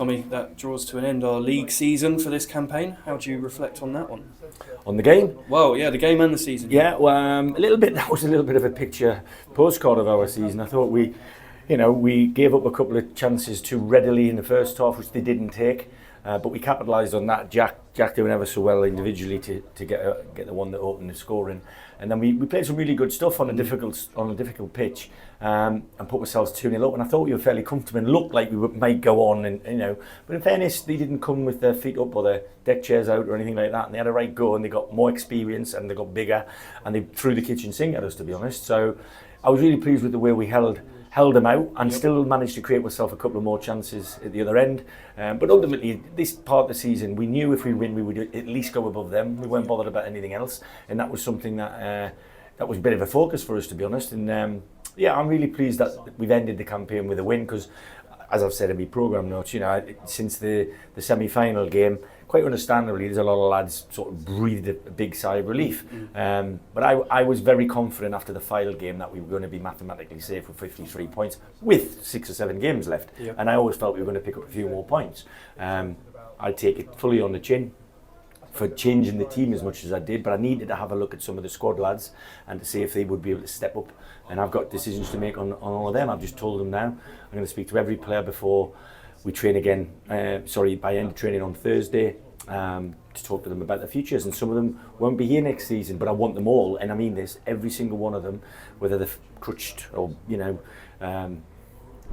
Tommy, that draws to an end our league season for this campaign. How do you reflect on that one? On the game? Well, yeah, the game and the season. Yeah, well, that was a little bit of a picture postcard of our season. I thought we gave up a couple of chances too readily in the first half, which they didn't take. But we capitalised on that. Jack doing ever so well individually to get the one that opened the scoring, and then we played some really good stuff on a difficult pitch, and put ourselves 2-0 up. And I thought we were fairly comfortable and looked like we might go on, and But in fairness, they didn't come with their feet up or their deck chairs out or anything like that. And they had a right go, and they got more experience and they got bigger, and they threw the kitchen sink at us, to be honest. So I was really pleased with the way we held them out and still managed to create myself a couple of more chances at the other end. But ultimately, this part of the season, we knew if we win, we would at least go above them. We weren't bothered about anything else. And that was something that was a bit of a focus for us, to be honest. And I'm really pleased that we've ended the campaign with a win because, as I've said in my programme notes, since the semi-final game, quite understandably, there's a lot of lads sort of breathed a big sigh of relief. But I was very confident after the final game that we were going to be mathematically safe with 53 points with 6 or 7 games left. Yep. And I always felt we were going to pick up a few more points. I take it fully on the chin for changing the team as much as I did, but I needed to have a look at some of the squad lads and to see if they would be able to step up. And I've got decisions to make on all of them. I've just told them now. I'm going to speak to every player before we train again, by end of training on Thursday, to talk to them about their futures. And some of them won't be here next season, but I want them all, and I mean this, every single one of them, whether they're crutched or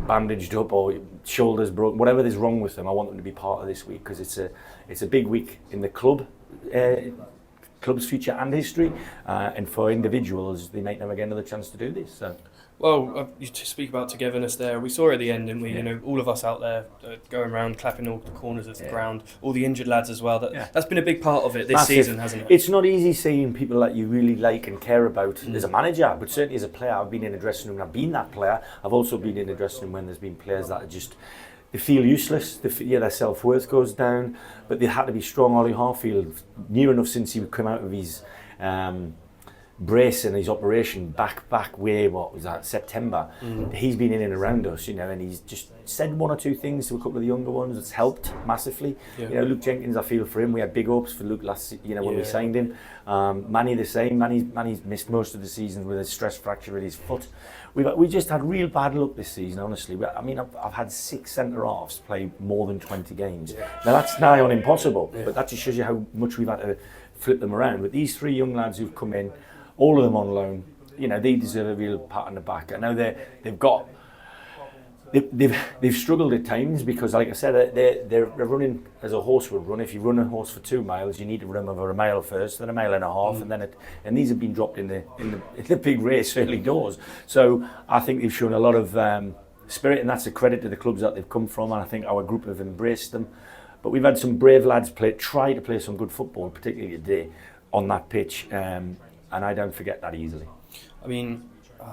bandaged up or shoulders broken, whatever is wrong with them, I want them to be part of this week because it's a big week in the club's future and history, and for individuals, they might never get another chance to do this. So. Well, you speak about togetherness there. We saw at the end, didn't we? Yeah. All of us out there going around, clapping all the corners of the ground, all the injured lads as well. That's been a big part of it this season, hasn't it? It's not easy seeing people that you really like and care about as a manager, but certainly as a player. I've been in a dressing room and I've been that player. I've also been in a dressing room when there's been players that are just, they feel useless, their self-worth goes down, but they had to be strong. Ollie Harfield, near enough since he come out of his brace and his operation back way, what was that, September, he's been in and around us, and he's just said one or two things to a couple of the younger ones that's helped massively. Luke Jenkins, I feel for him, we had big hopes for Luke when we signed him. Manny the same. Manny's missed most of the season with a stress fracture in his foot. We just had real bad luck this season, honestly. I've had 6 centre-halves play more than 20 games. Now that's nigh on impossible, but that just shows you how much we've had to flip them around. But these 3 young lads who've come in, all of them on loan, they deserve a real pat on the back. I know they've struggled at times because, like I said, they're running as a horse would run. If you run a horse for 2 miles, you need to run over a mile first, then a mile and a half, and these have been dropped in the big race early doors. So I think they've shown a lot of spirit, and that's a credit to the clubs that they've come from, and I think our group have embraced them. But we've had some brave lads try to play some good football, particularly today on that pitch. And I don't forget that easily. I'm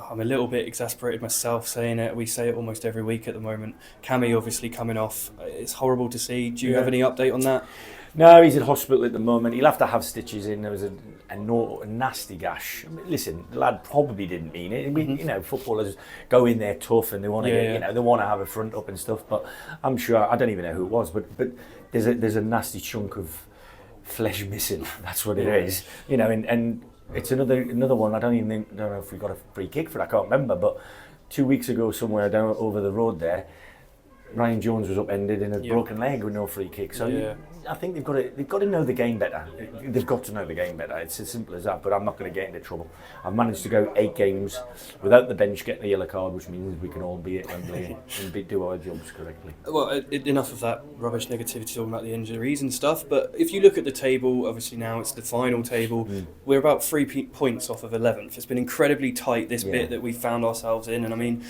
a little bit exasperated myself saying it. We say it almost every week at the moment. Cammy obviously coming off. It's horrible to see. Do you have any update on that? No, he's at hospital at the moment. He'll have to have stitches in. There was a nasty gash. Listen, the lad probably didn't mean it. Footballers go in there tough and they want to they want to have a front up and stuff. But I'm sure, I don't even know who it was, but there's a nasty chunk of flesh missing. That's what it is. And it's another one. I don't know if we got a free kick for it. I can't remember. But 2 weeks ago, somewhere down over the road there, Ryan Jones was upended in a broken leg with no free kick. So I think they've got to know the game better. They've got to know the game better. It's as simple as that. But I'm not going to get into trouble. I've managed to go 8 games without the bench getting a yellow card, which means we can all be at Wembley and do our jobs correctly. Well, enough of that rubbish negativity talking about the injuries and stuff. But if you look at the table, obviously now it's the final table. We're about 3 points off of 11th. It's been incredibly tight, this bit that we found ourselves in. And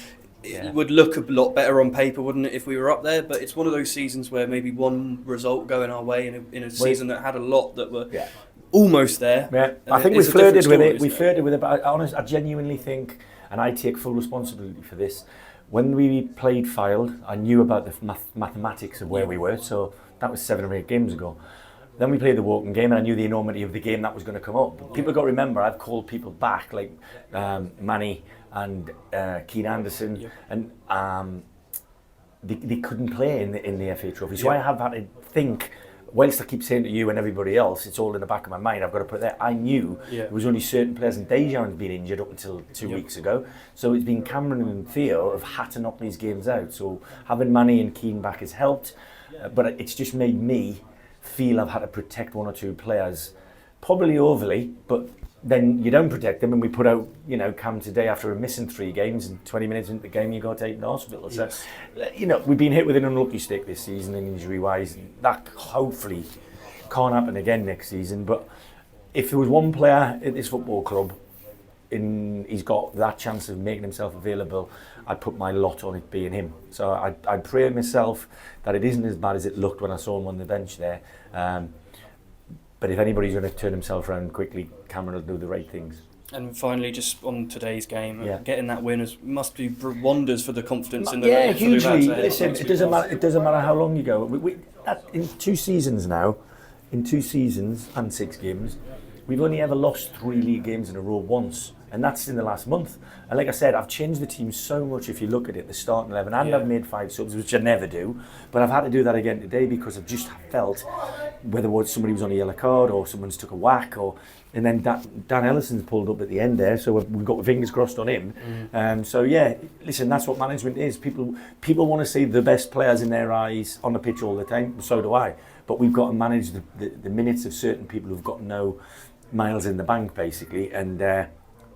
it would look a lot better on paper, wouldn't it, if we were up there? But it's one of those seasons where maybe one result going our way in a season that had a lot that were almost there. Yeah, I think we flirted with it. We flirted with it, but I genuinely think, and I take full responsibility for this, when we played Fylde, I knew about the mathematics of where we were, so that was 7 or 8 games ago. Then we played the Woking game, and I knew the enormity of the game that was going to come up. But people got to remember, I've called people back, like Manny and Keane Anderson, and they couldn't play in the FA Trophy. So I have had to think, whilst I keep saying to you and everybody else, it's all in the back of my mind, I've got to put that. I knew there was only certain players, and Dejan's been injured up until 2 weeks ago. So it's been Cameron and Theo have had to knock these games out. So having Manny and Keane back has helped, but it's just made me feel I've had to protect one or two players, probably overly, but then you don't protect them, and we put out, Cam today after missing 3 games, and 20 minutes into the game you got taken to hospital. Yes. So, we've been hit with an unlucky stick this season, and injury-wise, that hopefully can't happen again next season. But if there was one player at this football club, he's got that chance of making himself available, I'd put my lot on it being him. So I'd pray myself that it isn't as bad as it looked when I saw him on the bench there. But if anybody's going to turn himself around quickly, Cameron will do the right things. And finally, just on today's game, getting that win must do wonders for the confidence in the hugely. Listen, it doesn't matter how long you go. In 2 seasons now, in 2 seasons and 6 games, we've only ever lost 3 league games in a row once, and that's in the last month. And like I said, I've changed the team so much. If you look at it, the starting 11, and I've made 5 subs, which I never do, but I've had to do that again today because I've just felt whether somebody was on a yellow card or someone's took a whack, and then Dan Ellison's pulled up at the end there, so we've got fingers crossed on him. Listen, that's what management is. People want to see the best players in their eyes on the pitch all the time. So do I. But we've got to manage the minutes of certain people who've got no miles in the bank, basically. And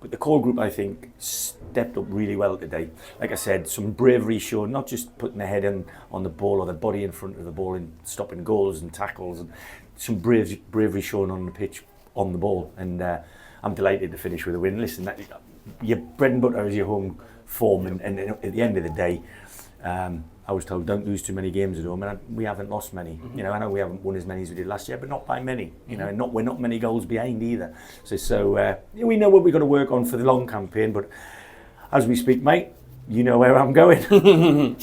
but the core group, I think, stepped up really well today. Like I said, some bravery shown, not just putting their head on the ball or their body in front of the ball and stopping goals and tackles, and some bravery shown on the pitch, on the ball. And I'm delighted to finish with a win. Listen, your bread and butter is your home form, and at the end of the day, I was told don't lose too many games at home, and we haven't lost many. I know we haven't won as many as we did last year, but not by many. And we're not many goals behind either. So we know what we've got to work on for the long campaign. But as we speak, mate, you know where I'm going.